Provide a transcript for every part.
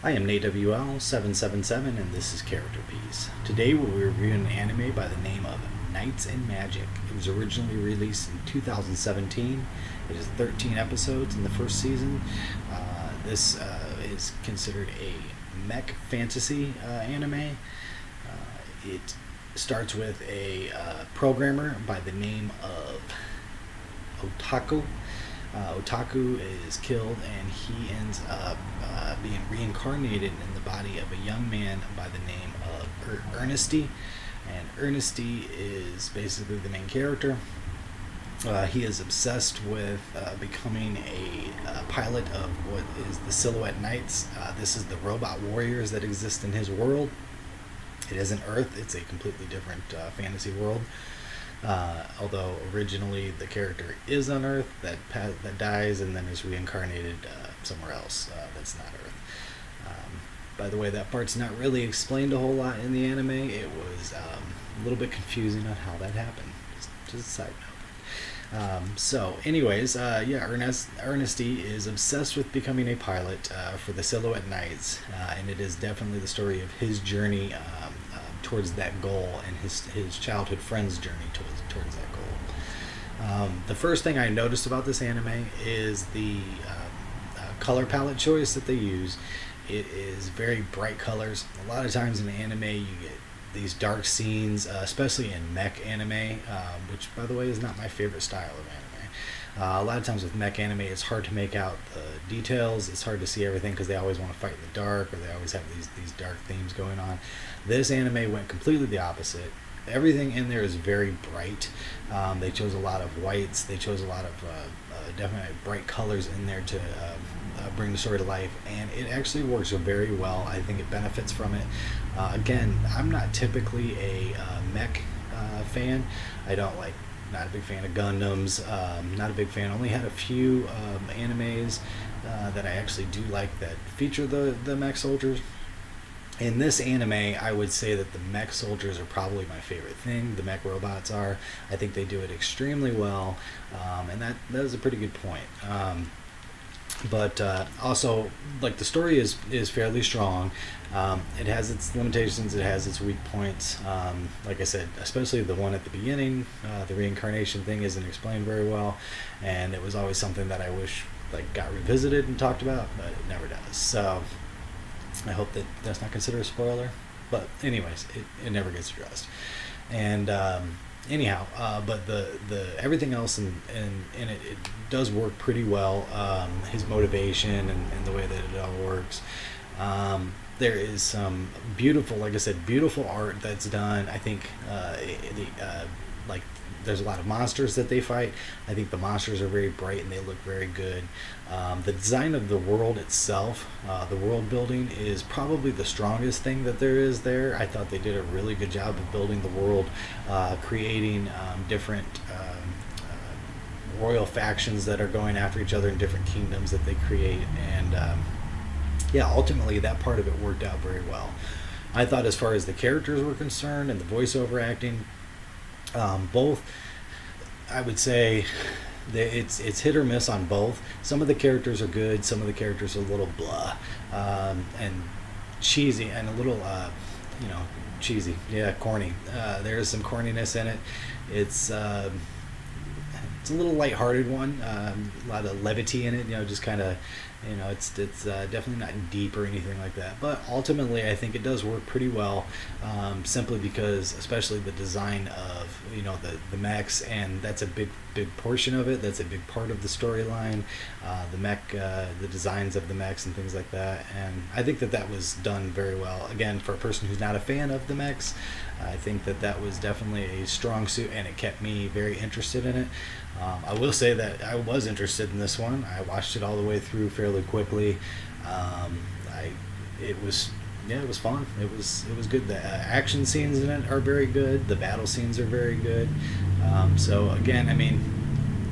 I am NateWL777 and this is Character Piece. Today we'll be reviewing an anime by the name of Knights and Magic. It was originally released in 2017. It is 13 episodes in the first season. This is considered a mech fantasy anime. It starts with a programmer by the name of Otaku. Otaku is killed and he ends up being reincarnated in the body of a young man by the name of Ernesty. And Ernesty is basically the main character. He is obsessed with becoming a pilot of what is the Silhouette Knights. This is the robot warriors that exist in his world. It isn't Earth, it's a completely different fantasy world. Although originally the character is on Earth, that dies and then is reincarnated somewhere else that's not Earth. By the way, that part's not really explained a whole lot in the anime. It was a little bit confusing on how that happened. Just a side note. So anyways, Ernesty is obsessed with becoming a pilot for the Silhouette Knights, and it is definitely the story of his journey towards that goal and his childhood friend's journey towards that goal. The first thing I noticed about this anime is the color palette choice that they use. It is very bright colors. A lot of times in anime you get these dark scenes, especially in mech anime, which by the way is not my favorite style of anime. A lot of times with mech anime it's hard to make out the details, it's hard to see everything because they always want to fight in the dark, or they always have these dark themes going on. This anime went completely the opposite. Everything in there is very bright. They chose a lot of whites, they chose a lot of definitely bright colors in there to bring the story to life, and it actually works very well. I think it benefits from it. Again, I'm not typically a mech fan. Not a big fan of Gundams, not a big fan. Only had a few animes that I actually do like that feature the mech soldiers. In this anime, I would say that the mech soldiers are probably my favorite thing. The mech robots are. I think they do it extremely well, and that is a pretty good point. But also, like, the story is fairly strong. It has its limitations, it has its weak points. Like I said, especially the one at the beginning, the reincarnation thing isn't explained very well, and it was always something that I wish got revisited and talked about, but it never does. So I hope that that's not considered a spoiler. But anyways, it never gets addressed. And anyhow, but the everything else in it does work pretty well. His motivation and the way that it all works. There is some beautiful, like I said, beautiful art that's done. I think there's a lot of monsters that they fight. I think the monsters are very bright and they look very good. The design of the world itself, the world building, is probably the strongest thing that there is there. I thought they did a really good job of building the world, creating different royal factions that are going after each other in different kingdoms that they create. And ultimately that part of it worked out very well. I thought as far as the characters were concerned and the voiceover acting, both, I would say it's hit or miss on both. Some of the characters are good, some of the characters are a little blah, and cheesy, and a little cheesy, corny. There's some corniness in it. It's a little lighthearted one, a lot of levity in it, just kind of, it's definitely not deep or anything like that. But ultimately, I think it does work pretty well, simply because, especially the design of, the mechs, and that's a big portion of it. That's a big part of the storyline, the designs of the mechs and things like that. And I think that was done very well. Again, for a person who's not a fan of the mechs, I think that was definitely a strong suit, and it kept me very interested in it. I will say that I was interested in this one. I watched it all the way through fairly quickly. It was fun. It was good. The action scenes in it are very good. The battle scenes are very good. So again,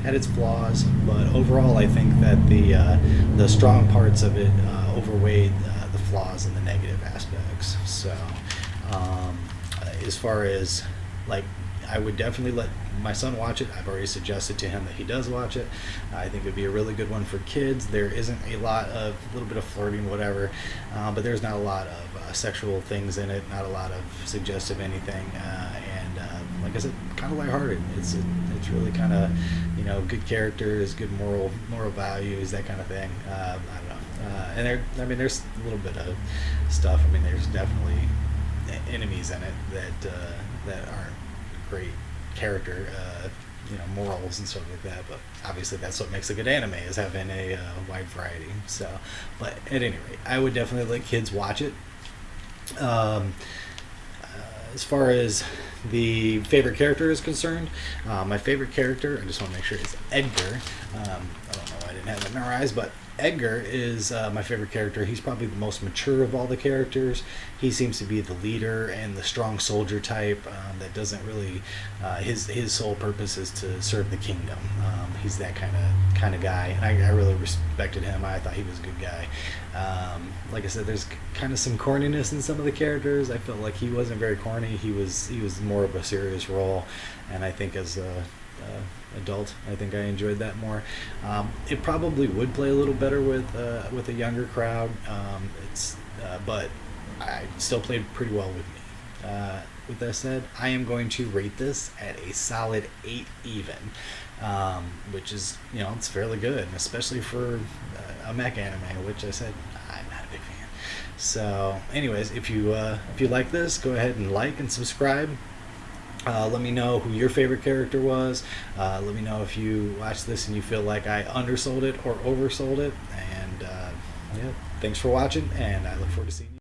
had its flaws, but overall, I think that the strong parts of it overweighed the flaws and the negative aspects. So as far as I would definitely let my son watch it. I've already suggested to him that he does watch it. I think it would be a really good one for kids. There isn't a little bit of flirting, whatever, but there's not a lot of sexual things in it, not a lot of suggestive anything, and like I said, kind of lighthearted. It's really kind of, good characters, good moral values, that kind of thing. I don't know, there's a little bit of stuff. There's definitely enemies in it that aren't great character, morals and stuff like that. But obviously, that's what makes a good anime, is having a wide variety. So, but at any rate, I would definitely let kids watch it. As far as the favorite character is concerned, my favorite character, I just want to make sure, is Edgar. I don't know why I didn't have it memorized, but Edgar is my favorite character. He's probably the most mature of all the characters. He seems to be the leader and the strong soldier type that doesn't really. His sole purpose is to serve the kingdom. He's that kind of guy, and I really respected him. I thought he was a good guy. Like I said, there's kind of some corniness in some of the characters. I felt like he wasn't very corny. He was more of a serious role, and I think as a adult, I think I enjoyed that more. It probably would play a little better with a younger crowd. But I still played pretty well with me. With that said, I am going to rate this at a solid 8 even, which is, it's fairly good, especially for a mech anime, which I said I'm not a big fan. So, anyways, if you like this, go ahead and like and subscribe. Let me know who your favorite character was. Let me know if you watched this and you feel like I undersold it or oversold it. And thanks for watching, and I look forward to seeing you.